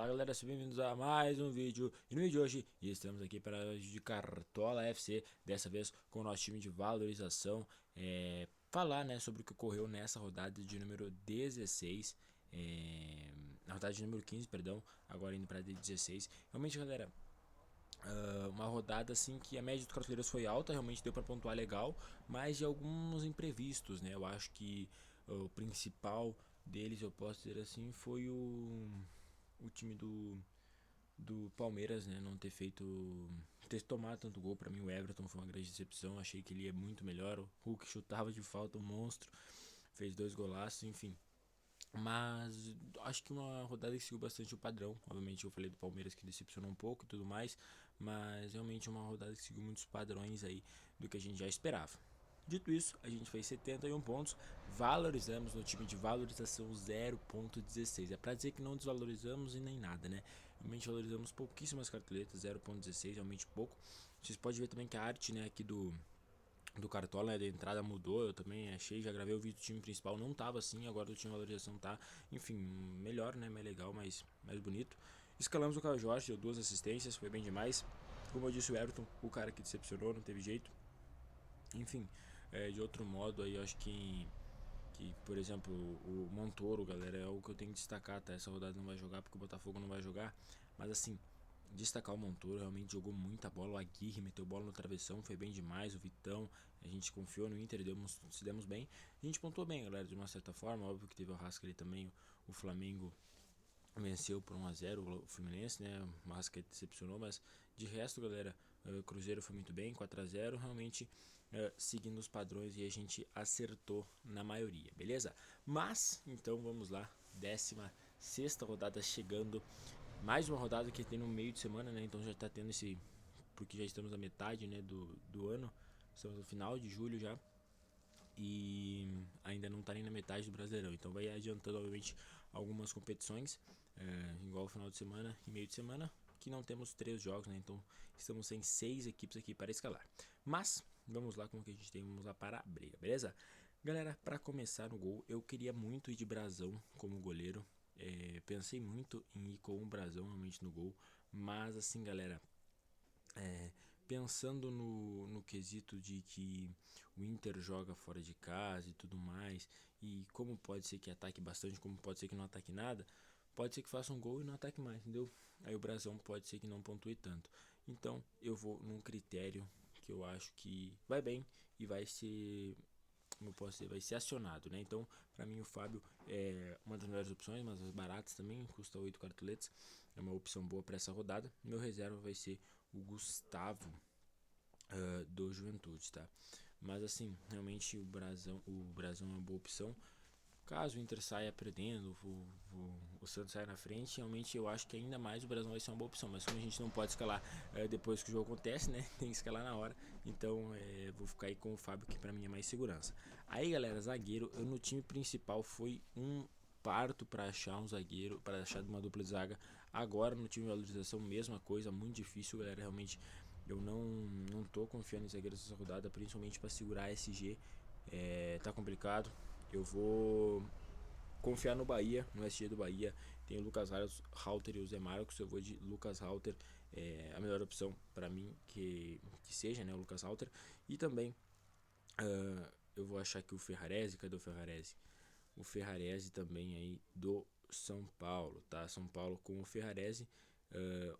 Fala galera, sejam bem-vindos a mais um vídeo. E no vídeo de hoje estamos aqui para de Cartola FC, dessa vez com o nosso time de valorização. Falar, né, sobre o que ocorreu nessa rodada de número 16, na rodada de número 15, perdão, agora indo para 16. Realmente, galera, uma rodada assim que a média dos cartoleiros foi alta, realmente deu para pontuar legal, mas de alguns imprevistos, né? Eu acho que o principal deles, eu posso dizer assim, foi o time do Palmeiras, né, não ter feito, ter tomado tanto gol. Para mim o Everton foi uma grande decepção, achei que ele ia muito melhor. O Hulk chutava de falta, um monstro, fez 2 golaços, enfim. Mas acho que uma rodada que seguiu bastante o padrão. Obviamente eu falei do Palmeiras que decepcionou um pouco e tudo mais, mas realmente uma rodada que seguiu muitos padrões aí do que a gente já esperava. Dito isso, a gente fez 71 pontos, valorizamos no time de valorização 0.16. É pra dizer que não desvalorizamos e nem nada, né? Realmente valorizamos pouquíssimas cartoletas, 0.16, realmente pouco. Vocês podem ver também que a arte, né, aqui do Cartola, né, da entrada mudou. Eu também achei, já gravei o vídeo do time principal, não tava assim, agora do time de valorização tá, enfim, melhor, né, mais legal, mais bonito. Escalamos o Caio Jorge, deu 2 assistências, foi bem demais. Como eu disse, o Everton, o cara que decepcionou, não teve jeito. Enfim, de outro modo aí, eu acho que, por exemplo, o Montoro, galera, é algo que eu tenho que destacar, tá? Essa rodada não vai jogar porque o Botafogo não vai jogar, mas assim, destacar o Montoro, realmente jogou muita bola. O Aguirre meteu bola no travessão, foi bem demais. O Vitão, a gente confiou no Inter, se demos bem. A gente pontuou bem, galera, de uma certa forma. Óbvio que teve o Rasca ali também. O Flamengo venceu por 1 a 0 o Fluminense, né? O Rasca decepcionou, mas de resto, galera, o Cruzeiro foi muito bem, 4 a 0 realmente seguindo os padrões, e a gente acertou na maioria, beleza? Mas, então vamos lá, 16ª rodada chegando, mais uma rodada que tem no meio de semana, né? Então já tá tendo esse, porque já estamos na metade, né, do ano, estamos no final de julho já, e ainda não tá nem na metade do Brasileirão, então vai adiantando obviamente algumas competições, igual o final de semana e meio de semana, que não temos 3 jogos, né? Então estamos sem 6 equipes aqui para escalar. Mas vamos lá com o que a gente tem, vamos lá para a briga, beleza? Galera, para começar no gol, eu queria muito ir de Brasão como goleiro. Pensei muito em ir com o Brasão realmente no gol, mas assim, galera, pensando no quesito de que o Inter joga fora de casa e tudo mais, e como pode ser que ataque bastante, como pode ser que não ataque nada, pode ser que faça um gol e não ataque mais, entendeu? Aí o Brasão pode ser que não pontue tanto. Então eu vou num critério que eu acho que vai bem e vai ser, como eu posso dizer, vai ser acionado, né? Então, para mim o Fábio é uma das melhores opções, mas as baratas também, custa 8 cartoletas, é uma opção boa para essa rodada. Meu reserva vai ser o Gustavo, do Juventude, tá? Mas assim, realmente o Brasão é uma boa opção. Caso o Inter saia perdendo, o Santos saia na frente, realmente eu acho que ainda mais o Brasão vai ser uma boa opção. Mas como a gente não pode escalar depois que o jogo acontece, né? Tem que escalar na hora. Então vou ficar aí com o Fábio, que pra mim é mais segurança. Aí, galera, zagueiro, eu no time principal foi um parto para achar um zagueiro, para achar uma dupla de zaga. Agora no time de valorização, mesma coisa, muito difícil, galera. Realmente eu não tô confiando em zagueiros dessa rodada, principalmente para segurar a SG. Tá complicado. Eu vou confiar no Bahia, no SG do Bahia. Tem o Lucas Halter e o Zé Marcos. Eu vou de Lucas Halter, a melhor opção para mim que seja, né, o Lucas Halter. E também eu vou achar que o Ferrarese, cadê o Ferrarese? O Ferrarese também aí do São Paulo, tá? São Paulo com o Ferrarese,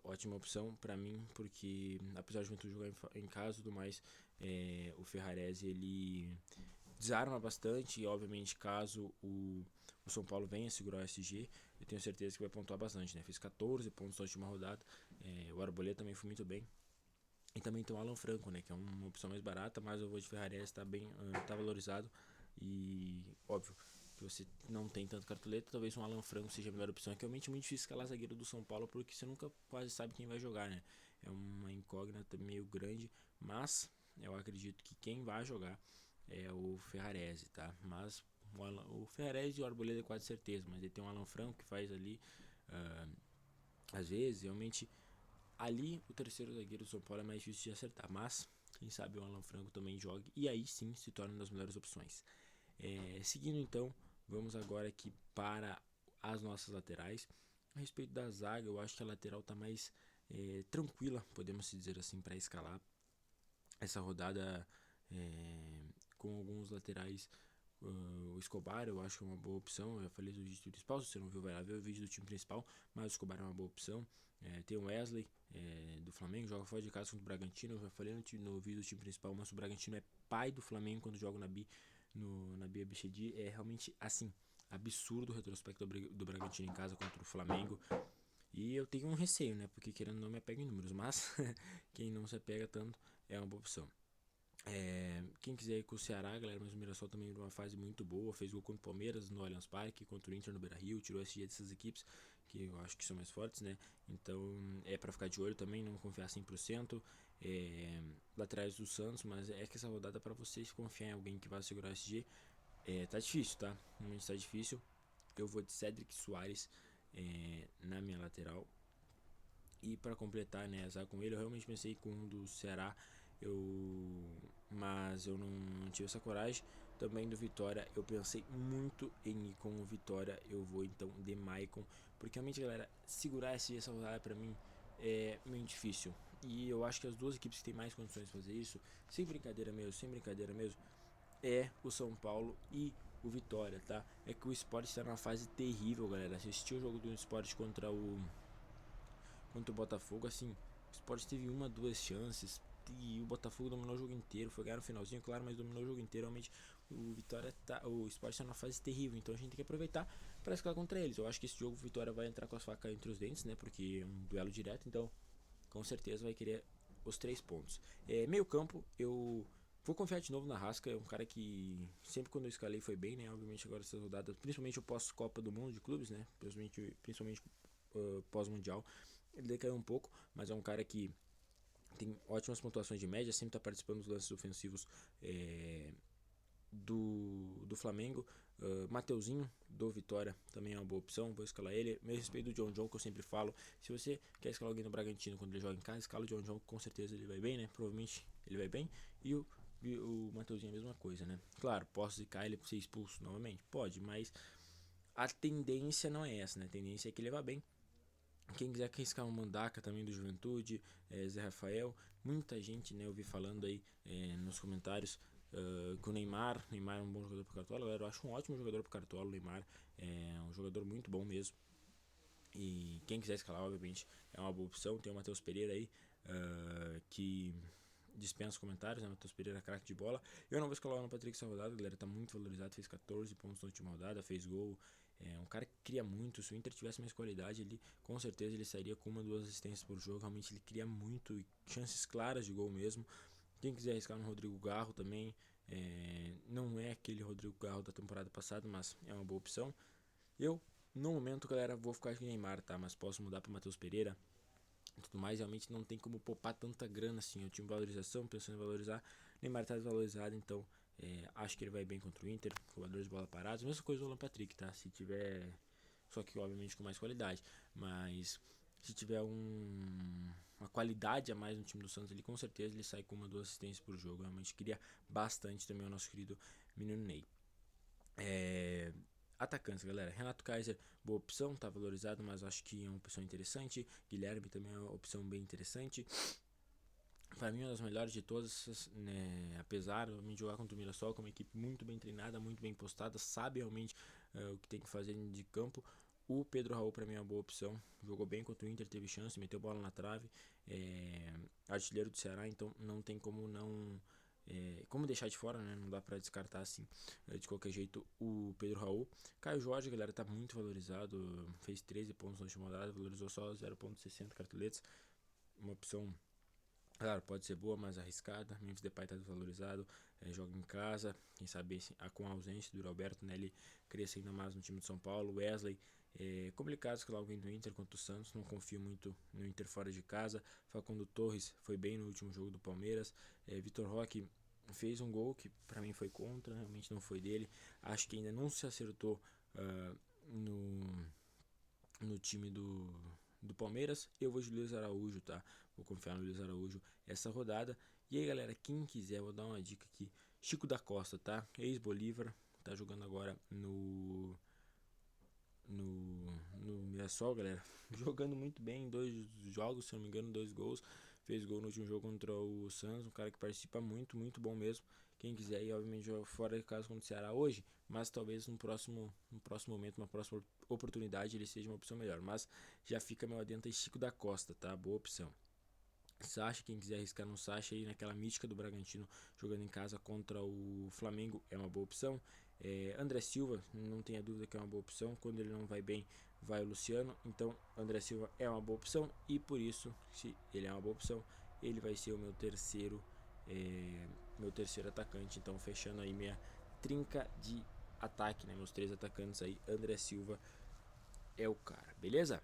ótima opção para mim, porque apesar de Juventude jogar em casa e tudo mais, o Ferrarese ele desarma bastante. E obviamente caso o São Paulo venha segurar o SG, eu tenho certeza que vai pontuar bastante, né? Fez 14 pontos na última rodada, o Arboleda também foi muito bem. E também tem o Alan Franco, né, que é uma opção mais barata, mas eu vou de Ferrarese, tá bem, tá valorizado. E óbvio que você não tem tanto cartoleta, talvez um Alan Franco seja a melhor opção. É que realmente é muito difícil escalar zagueiro do São Paulo, porque você nunca quase sabe quem vai jogar, né? É uma incógnita meio grande, mas eu acredito que quem vai jogar é o Ferrarese, tá? Mas o Ferrarese e o Arboleda é quase certeza, mas ele tem um Alan Franco que faz ali, às vezes, realmente. Ali o terceiro zagueiro do São Paulo é mais difícil de acertar, mas quem sabe o Alan Franco também jogue e aí sim se torna uma das melhores opções. Seguindo então, vamos agora aqui para as nossas laterais. A respeito da zaga, eu acho que a lateral tá mais tranquila, podemos dizer assim, para escalar essa rodada com alguns laterais. O Escobar eu acho que é uma boa opção. Eu já falei do vídeo principal, se você não viu, vai lá ver o vídeo do time principal. Mas o Escobar é uma boa opção. Tem o Wesley do Flamengo, joga fora de casa contra o Bragantino. Eu já falei no vídeo do time principal, mas o Bragantino é pai do Flamengo quando joga na Bia Bichedi. É realmente assim, absurdo o retrospecto do Bragantino em casa contra o Flamengo. E eu tenho um receio, né? Porque querendo não me apega em números, mas quem não se apega tanto é uma boa opção. Quem quiser ir com o Ceará, galera, mas o Mirassol também numa fase muito boa, fez gol contra o Palmeiras no Allianz Parque, contra o Inter no Beira-Rio, tirou esse dia dessas equipes que eu acho que são mais fortes, né? Então é para ficar de olho também, não confiar 100%. Lá atrás do Santos, mas é que essa rodada para vocês confiar em alguém que vai segurar esse dia, tá difícil, tá? Realmente tá difícil. Eu vou de Cedric Soares na minha lateral. E para completar, né, azar com ele, eu realmente pensei com um do Ceará, mas eu não tive essa coragem. Também do Vitória, eu pensei muito em ir com o Vitória, eu vou então de Maicon, porque realmente, galera, segurar essa rodada para mim é meio difícil. E eu acho que as duas equipes que têm mais condições de fazer isso, sem brincadeira mesmo, é o São Paulo e o Vitória, tá? É que o Sport está numa fase terrível, galera. Assistiu o jogo do Sport contra o Botafogo, assim, o Sport teve uma, duas chances e o Botafogo dominou o jogo inteiro, foi ganhar no finalzinho, claro, mas dominou o jogo inteiro. Realmente o Sport tá numa fase terrível, então a gente tem que aproveitar para escalar contra eles. Eu acho que esse jogo o Vitória vai entrar com as facas entre os dentes, né? Porque é um duelo direto, então com certeza vai querer os 3 pontos. Meio campo, eu vou confiar de novo na Rasca, é um cara que sempre quando eu escalei foi bem, né? Obviamente agora essa rodada, principalmente o pós-Copa do Mundo de clubes, né? Principalmente pós-mundial, ele decaiu um pouco, mas é um cara que tem ótimas pontuações de média, sempre está participando dos lances ofensivos do Flamengo. Mateuzinho do Vitória também é uma boa opção, vou escalar ele. Meu respeito do John que eu sempre falo. Se você quer escalar alguém no Bragantino quando ele joga em casa, escala o John, com certeza ele vai bem, né? Provavelmente ele vai bem. E o Mateuzinho é a mesma coisa, né? Claro, posso zicar ele por ser expulso novamente? Pode, mas a tendência não é essa, né? A tendência é que ele vá bem. Quem quiser arriscar um Mandaka também do Juventude, Zé Rafael, muita gente, né, eu vi falando aí nos comentários que o Neymar é um bom jogador pro Cartola, galera, eu acho um ótimo jogador pro Cartola, o Neymar é um jogador muito bom mesmo. E quem quiser escalar, obviamente, é uma boa opção. Tem o Matheus Pereira aí, que dispensa comentários, né? Matheus Pereira, craque de bola. Eu não vou escalar no Patrick essa rodada, galera, tá muito valorizado, fez 14 pontos na última rodada, fez gol. É um cara que cria muito. Se o Inter tivesse mais qualidade, ele com certeza ele sairia com uma, duas assistências por jogo. Realmente ele cria muito e chances claras de gol mesmo. Quem quiser arriscar no Rodrigo Garro também, não é aquele Rodrigo Garro da temporada passada, mas é uma boa opção. Eu, no momento, galera, vou ficar com o Neymar, tá? Mas posso mudar para Matheus Pereira e tudo mais. Realmente não tem como poupar tanta grana assim. Eu tinha valorização, pensando em valorizar. Neymar tá desvalorizado, então acho que ele vai bem contra o Inter. Jogadores de bola parados. Mesma coisa do Alan Patrick, tá? Se tiver. Só que obviamente com mais qualidade. Mas se tiver uma qualidade a mais no time do Santos, ele com certeza ele sai com uma, duas assistências por jogo. Realmente queria bastante também o nosso querido menino Ney. Atacantes, galera. Renato Kaiser, boa opção, tá valorizado, mas acho que é uma opção interessante. Guilherme também é uma opção bem interessante. Para mim, uma das melhores de todas, né? Apesar de jogar contra o Mirassol, que é uma equipe muito bem treinada, muito bem postada, sabe realmente o que tem que fazer de campo. O Pedro Raul, para mim, é uma boa opção. Jogou bem contra o Inter, teve chance, meteu bola na trave. Artilheiro do Ceará, então não tem como não. Como deixar de fora, né? Não dá pra descartar assim de qualquer jeito o Pedro Raul. Caio Jorge, galera, tá muito valorizado. Fez 13 pontos na última rodada, valorizou só 0,60 cartoletas. Uma opção, claro, pode ser boa, mas arriscada. Memphis Depay tá desvalorizado, joga em casa. Quem sabe com a ausência do Alberto, né? Ele cresce ainda mais no time de São Paulo. Wesley, complicado escalar alguém do Inter contra o Santos. Não confio muito no Inter fora de casa. Facundo Torres foi bem no último jogo do Palmeiras. Vitor Roque fez um gol que para mim foi contra, realmente não foi dele. Acho que ainda não se acertou no time do Palmeiras. Eu vou de Luiz Araújo, tá? Vou confiar no Luiz Araújo essa rodada. E aí, galera, quem quiser, vou dar uma dica aqui. Chico da Costa, tá? Ex-Bolívar, tá jogando agora no Mirassol, galera. Jogando muito bem, 2 jogos, se não me engano, 2 gols. Fez gol no último jogo contra o Santos, um cara que participa muito, muito bom mesmo. Quem quiser ir, obviamente, joga fora de casa contra o Ceará hoje, mas talvez no próximo momento, uma próxima oportunidade, ele seja uma opção melhor. Mas já fica meu adendo aí, Chico da Costa, tá? Boa opção. Sacha, quem quiser arriscar no Sacha aí naquela mística do Bragantino jogando em casa contra o Flamengo é uma boa opção. André Silva, não tenha dúvida que é uma boa opção. Quando ele não vai bem, vai o Luciano. Então, André Silva é uma boa opção e por isso, se ele é uma boa opção, ele vai ser o meu terceiro atacante. Então, fechando aí minha trinca de ataque, né? Meus 3 atacantes aí, André Silva é o cara, beleza?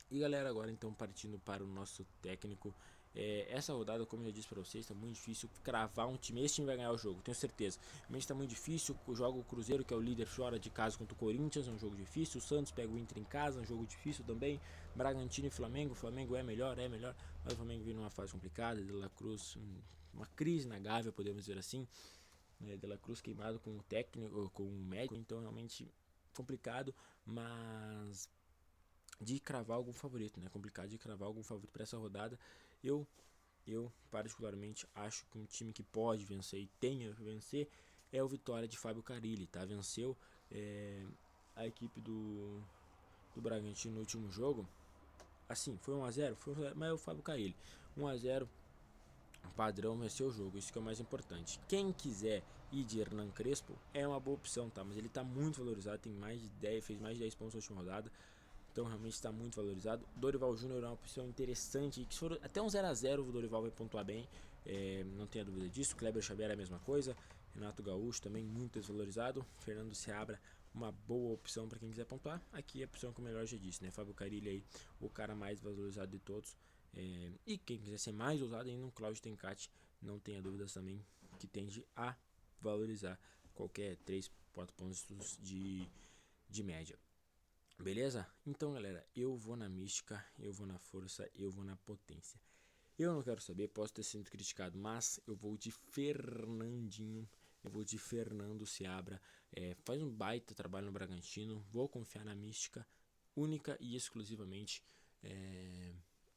E galera, agora então partindo para o nosso técnico. Essa rodada, como eu já disse para vocês, está muito difícil cravar um time. Esse time vai ganhar o jogo, tenho certeza. Realmente está muito difícil. Joga o Cruzeiro, que é o líder, fora de casa contra o Corinthians, é um jogo difícil. O Santos pega o Inter em casa, um jogo difícil também. Bragantino e Flamengo. O Flamengo é melhor, mas o Flamengo vive numa fase complicada. De La Cruz, uma crise na Gávea, podemos dizer assim. De La Cruz queimado com o técnico, com o médico, então realmente complicado, mas de cravar algum favorito, né? Complicado de cravar algum favorito para essa rodada. Eu particularmente acho que um time que pode vencer e tenha que vencer é o Vitória de Fábio Carille, tá? Venceu a equipe do Bragantino no último jogo. Assim, foi 1-0, mas é o Fábio Carille. 1-0, padrão, venceu o jogo, isso que é o mais importante. Quem quiser ir de Hernan Crespo é uma boa opção, tá? Mas ele tá muito valorizado, tem mais de 10, fez mais de 10 pontos na última rodada. Então realmente está muito valorizado. Dorival Júnior é uma opção interessante. Que se for até um 0-0 o Dorival vai pontuar bem. Não tenha dúvida disso. Kleber Xavier é a mesma coisa. Renato Gaúcho também muito desvalorizado. Fernando Seabra, uma boa opção para quem quiser pontuar. Aqui é a opção que o melhor já disse, né? Fábio Carille aí, o cara mais valorizado de todos. E quem quiser ser mais ousado ainda, o Cláudio Tencati, não tenha dúvidas também, que tende a valorizar qualquer 3, 4 pontos de média. Beleza? Então, galera, eu vou na mística, eu vou na força, eu vou na potência. Eu não quero saber, posso ter sido criticado, mas eu vou de Fernandinho, eu vou de Fernando Seabra. Faz um baita trabalho no Bragantino, vou confiar na mística, única e exclusivamente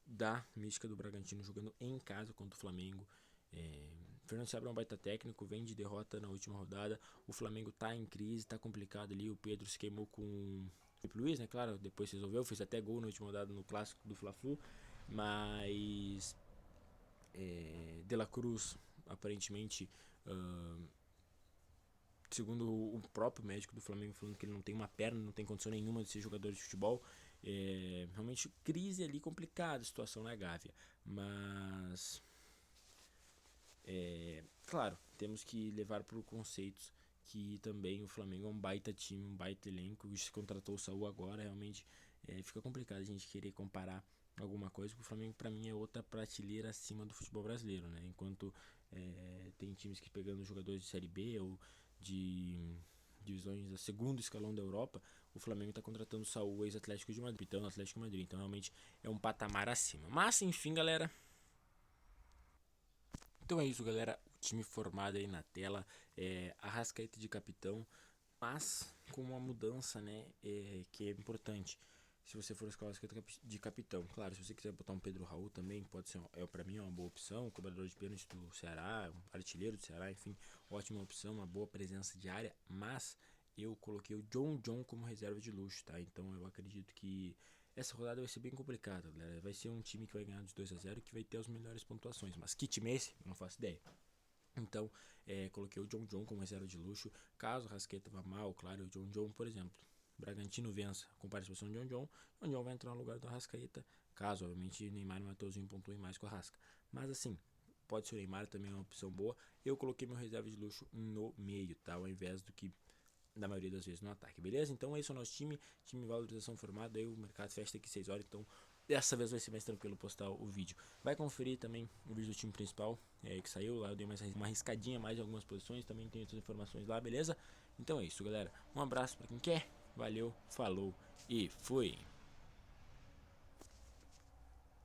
da mística do Bragantino jogando em casa contra o Flamengo. Fernando Seabra é um baita técnico, vem de derrota na última rodada. O Flamengo tá em crise, tá complicado ali. O Pedro se queimou com o Felipe Luiz, né? Claro, depois resolveu, fez até gol na última rodada no clássico do Fla-Flu. Mas De La Cruz, aparentemente, segundo o próprio médico do Flamengo, falando que ele não tem uma perna, não tem condição nenhuma de ser jogador de futebol. Realmente crise ali complicada, situação na Gávea. Mas claro, temos que levar por conceitos que também o Flamengo é um baita time, um baita elenco. Se contratou o Saúl agora, realmente fica complicado a gente querer comparar alguma coisa, porque o Flamengo para mim é outra prateleira acima do futebol brasileiro, né? Enquanto tem times que pegando jogadores de Série B ou de divisões do segundo escalão da Europa, o Flamengo está contratando o Saúl, ex-Atlético de Madrid, então Atlético de Madrid, então realmente é um patamar acima. Mas enfim, galera, então é isso, galera. O time formado aí na tela. Arrascaeta de capitão, mas com uma mudança, né? Que é importante. Se você for escalar de capitão, claro, se você quiser botar um Pedro Raul também, pode ser, para mim é uma boa opção. Cobrador de pênalti do Ceará, um artilheiro do Ceará, enfim, ótima opção, uma boa presença diária. Mas eu coloquei o John como reserva de luxo, tá? Então eu acredito que essa rodada vai ser bem complicada, galera. Vai ser um time que vai ganhar de 2-0 que vai ter as melhores pontuações. Mas que time é esse? Eu não faço ideia. Então, coloquei o John como reserva de luxo. Caso o Rasqueta vá mal, claro, o John, por exemplo, Bragantino vença com participação de John vai entrar no lugar do Arrascaeta. Caso, obviamente, Neymar e Mateuzinho pontuem mais com o Arrasca. Mas assim, pode ser o Neymar também é uma opção boa. Eu coloquei meu reserva de luxo no meio, tá? Ao invés do que da maioria das vezes no ataque, beleza? Então esse é o nosso time valorização formado, aí o mercado fecha daqui 6 horas, então dessa vez vai ser mais tranquilo postar o vídeo. Vai conferir também o vídeo do time principal que saiu, lá eu dei uma riscadinha mais em algumas posições, também tem outras informações lá, beleza? Então é isso, galera, um abraço pra quem quer, valeu, falou e fui!